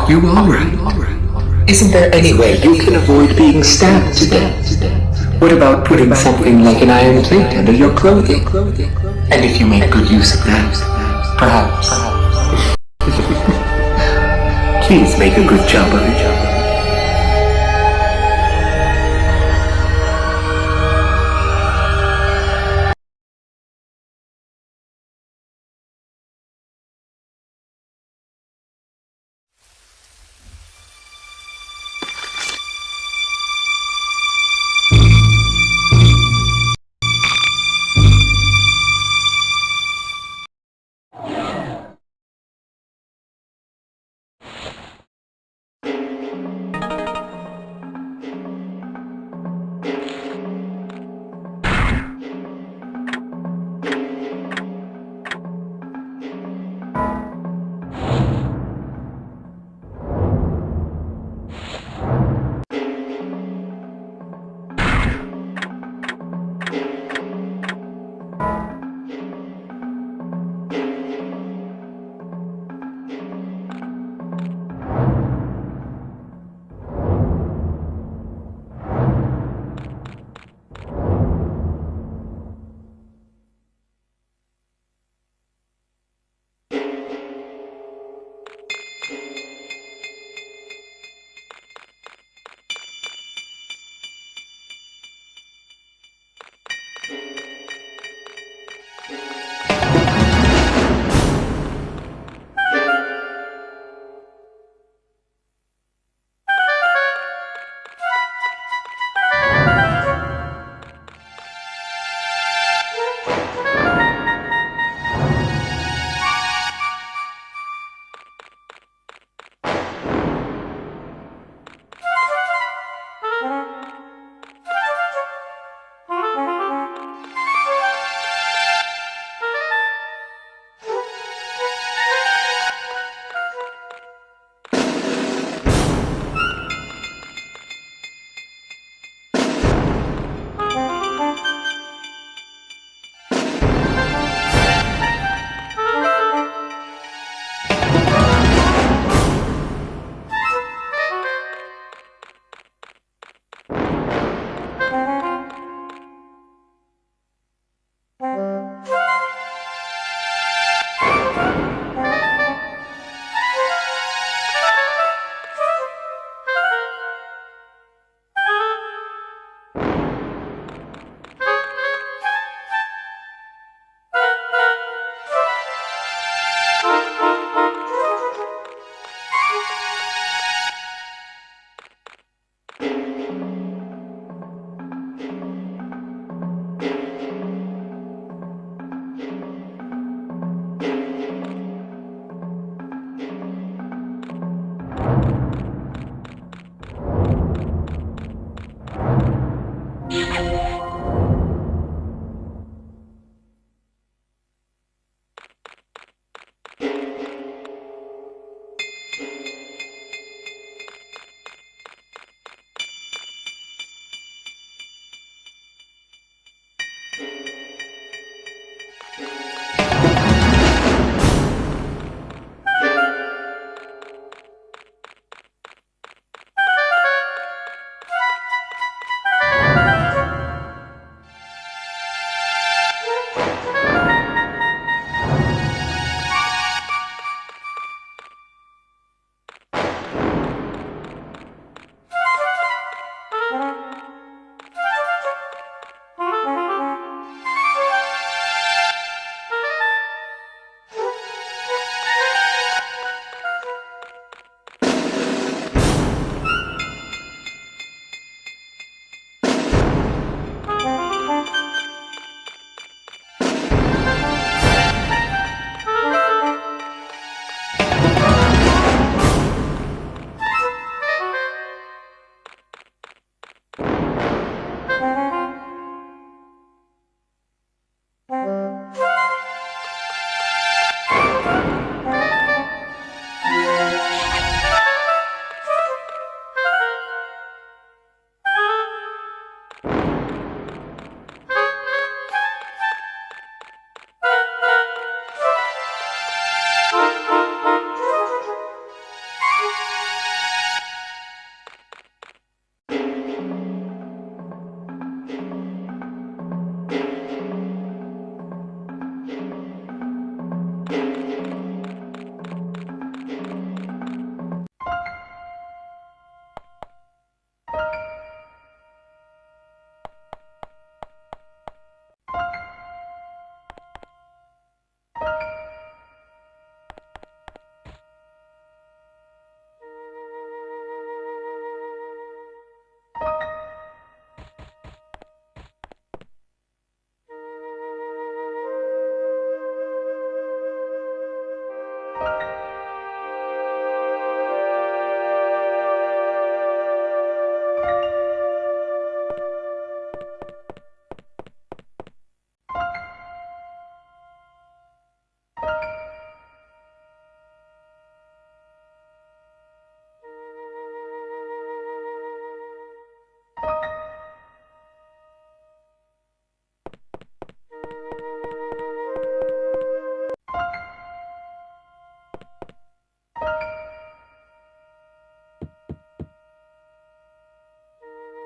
You alright? Isn't there any way you can avoid being stabbed to death? What about putting something like an iron plate under your clothing? And if you make good use of that, perhaps. Please make a good job of it.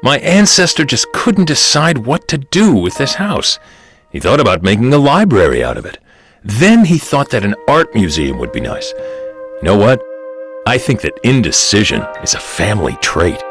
My ancestor just couldn't decide what to do with this house. He thought about making a library out of it. Then he thought that an art museum would be nice. You know what? I think that indecision is a family trait.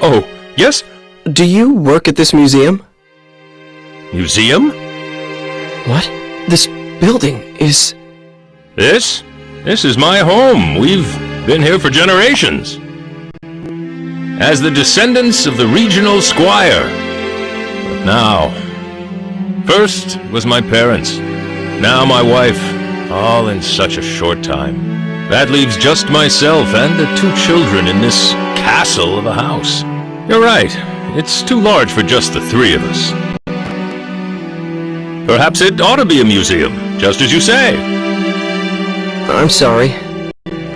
Oh, yes? Do you work at this museum? Museum? What? This building is... This is my home. We've been here for generations. As the descendants of the regional squire. But now, first was my parents, now my wife, all in such a short time. That leaves just myself and the 2 children in this castle of a house. You're right, it's too large for just the 3 of us. Perhaps it ought to be a museum, just as you say. I'm sorry.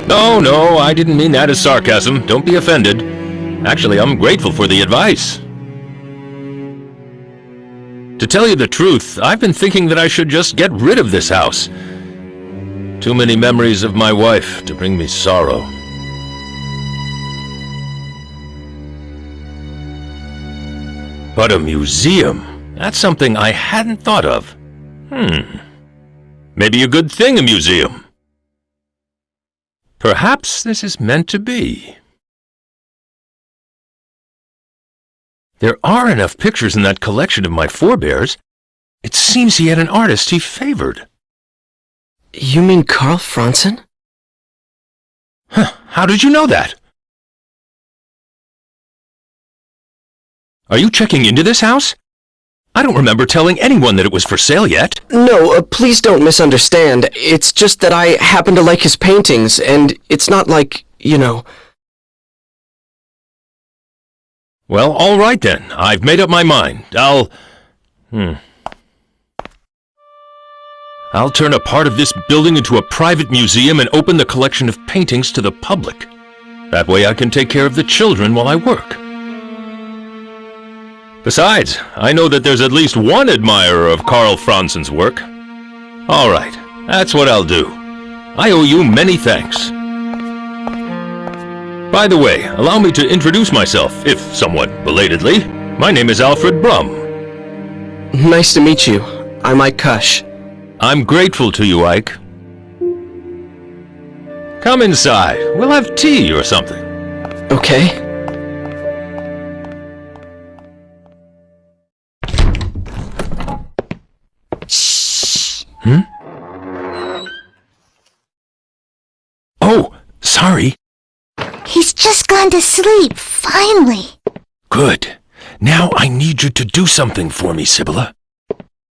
No, I didn't mean that as sarcasm. Don't be offended. Actually, I'm grateful for the advice. To tell you the truth, I've been thinking that I should just get rid of this house. Too many memories of my wife to bring me sorrow. But a museum, that's something I hadn't thought of. Maybe a good thing, a museum. Perhaps this is meant to be. There are enough pictures in that collection of my forebears. It seems he had an artist he favored. You mean Carl Franzen? How did you know that? Are you checking into this house? I don't remember telling anyone that it was for sale yet. No, please don't misunderstand. It's just that I happen to like his paintings, and it's not like, you know... Well, all right then. I've made up my mind. I'll turn a part of this building into a private museum and open the collection of paintings to the public. That way I can take care of the children while I work. Besides, I know that there's at least one admirer of Carl Franzen's work. All right, that's what I'll do. I owe you many thanks. By the way, allow me to introduce myself, if somewhat belatedly. My name is Alfred Brum. Nice to meet you. I'm Ike Kush. I'm grateful to you, Ike. Come inside. We'll have tea or something. Okay. Oh, sorry. He's just gone to sleep, finally. Good. Now I need you to do something for me, Sibylla.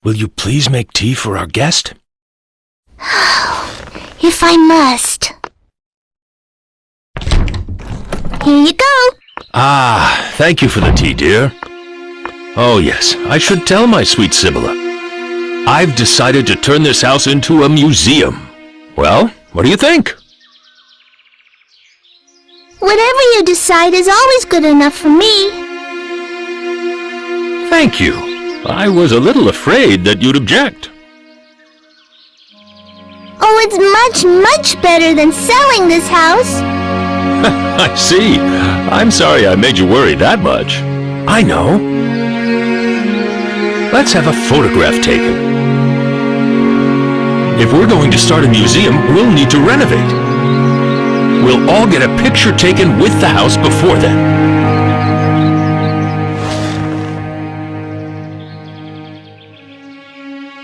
Will you please make tea for our guest? If I must. Here you go. Ah, thank you for the tea, dear. Oh yes, I should tell my sweet Sibylla. I've decided to turn this house into a museum. Well, what do you think? Whatever you decide is always good enough for me. Thank you. I was a little afraid that you'd object. Oh, it's much, much better than selling this house. I see. I'm sorry I made you worry that much. I know. let's have a photograph taken. If we're going to start a museum, we'll need to renovate. We'll all get a picture taken with the house before then.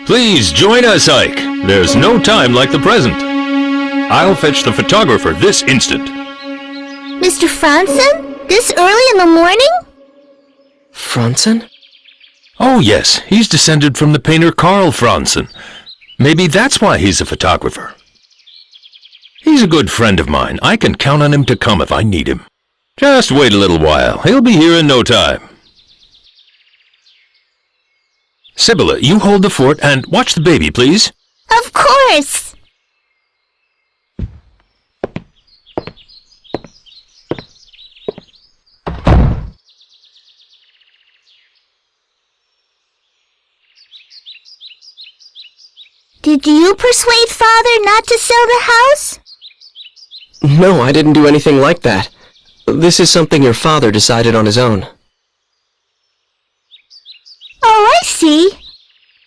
Please join us, Ike. There's no time like the present. I'll fetch the photographer this instant. Mr. Franzen? This early in the morning? Franzen? Oh yes, he's descended from the painter Carl Franzen. Maybe that's why he's a photographer. He's a good friend of mine. I can count on him to come if I need him. Just wait a little while. He'll be here in no time. Sibylla, you hold the fort and watch the baby, please. Of course! Did you persuade Father not to sell the house? No, I didn't do anything like that. This is something your father decided on his own. Oh, I see.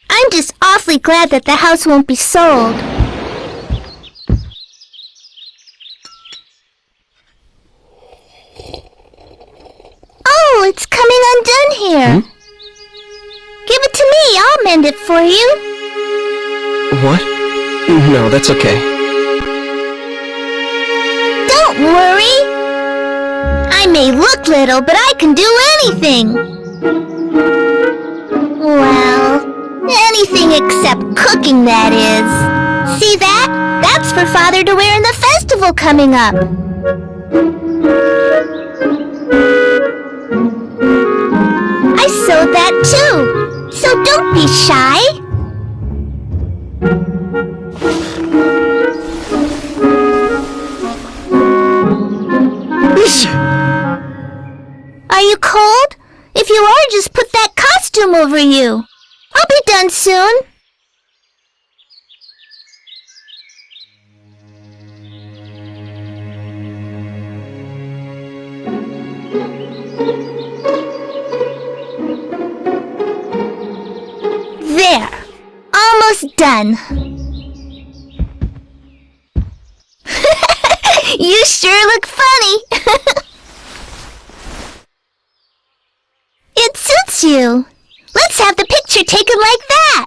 I'm just awfully glad that the house won't be sold. Oh, it's coming undone here. Give it to me. I'll mend it for you. What? No, that's okay. Don't worry. I may look little, but I can do anything. Well, anything except cooking, that is. See that? That's for Father to wear in the festival coming up. I sewed that too, so don't be shy. Are you cold? If you are, just put that costume over you. I'll be done soon. There. Almost done. You sure look funny. It suits you. Let's have the picture taken like that.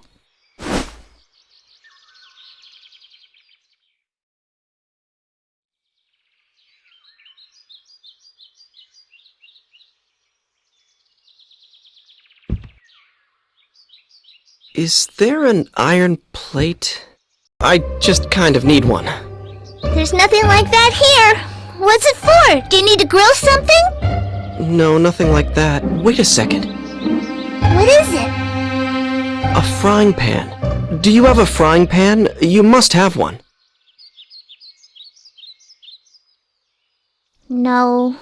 Is there an iron plate? I just kind of need one. There's nothing like that here. What's it for? Do you need to grill something? No, nothing like that. Wait a second. What is it? A frying pan. Do you have a frying pan? You must have one. No.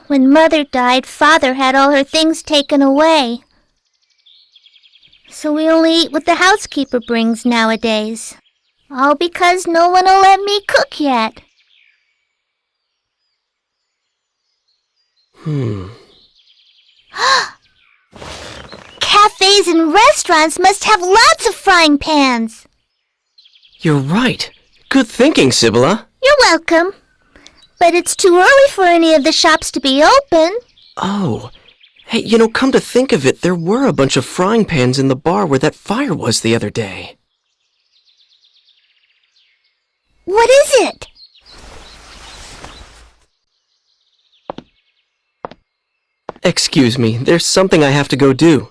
When Mother died, Father had all her things taken away. So we only eat what the housekeeper brings nowadays. All because no one will let me cook yet. Cafes and restaurants must have lots of frying pans. You're right. Good thinking, Sibylla. You're welcome. But it's too early for any of the shops to be open. Oh. Hey, come to think of it, there were a bunch of frying pans in the bar where that fire was the other day. What is it? Excuse me, there's something I have to go do.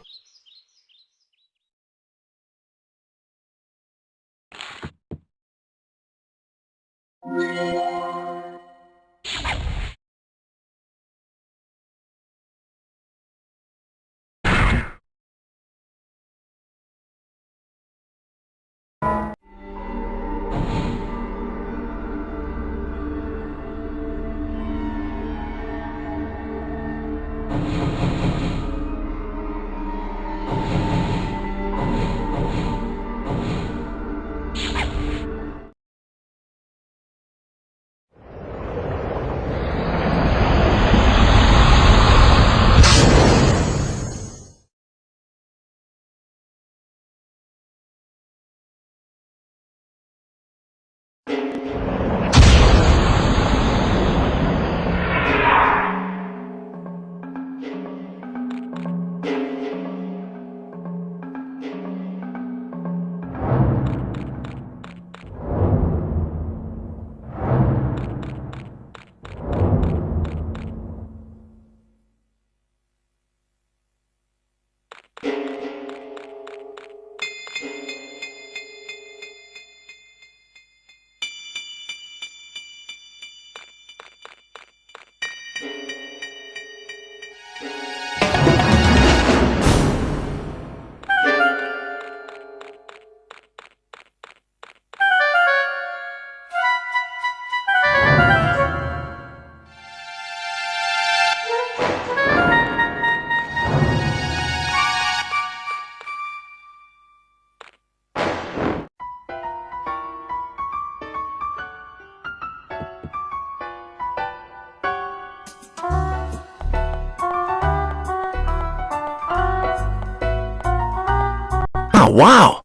Oh, wow!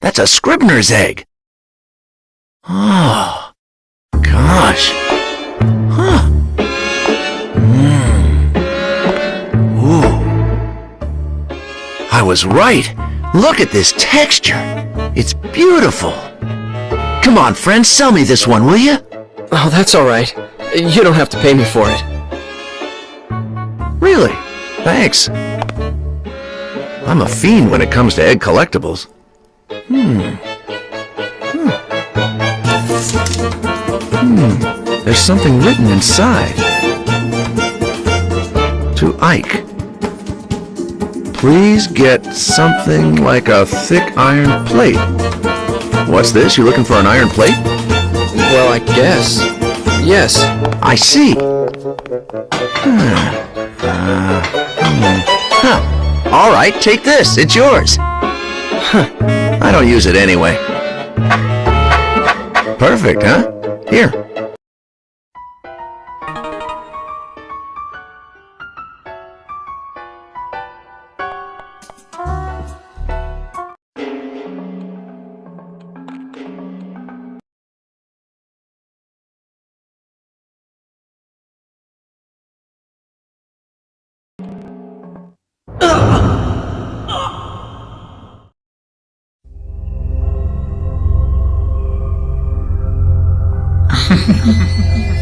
That's a Scribner's egg! Oh, gosh! Huh! Ooh! I was right! Look at this texture! It's beautiful! Come on, friend, sell me this one, will you? Oh, that's all right. You don't have to pay me for it. Really? Thanks. I'm a fiend when it comes to egg collectibles. There's something written inside. To Ike. Please get something like a thick iron plate. What's this? You looking for an iron plate? Well, I guess. Yes. I see. All right, take this. It's yours. I don't use it anyway. Perfect, huh? Here.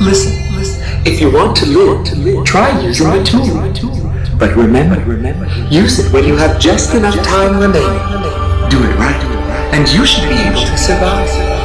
Listen. If you want to live, try using the tool. But remember, use it when you have just enough time remaining. Do it right, and you should be able to survive.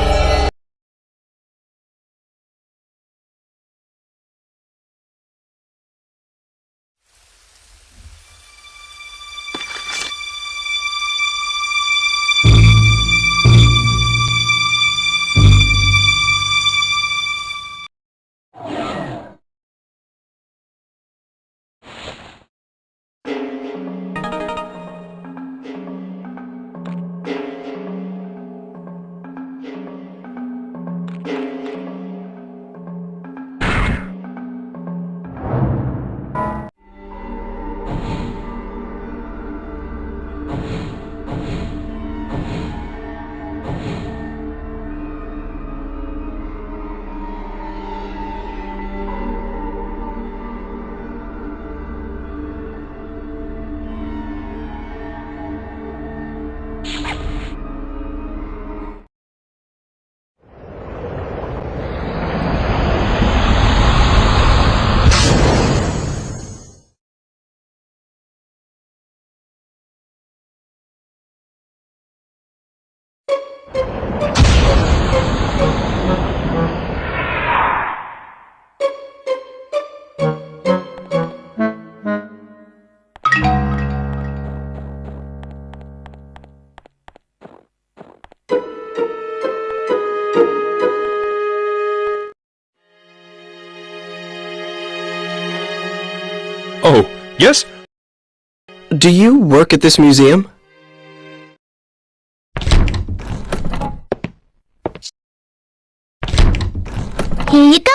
Oh, yes? Do you work at this museum? Here you go.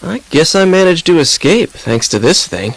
I guess I managed to escape thanks to this thing.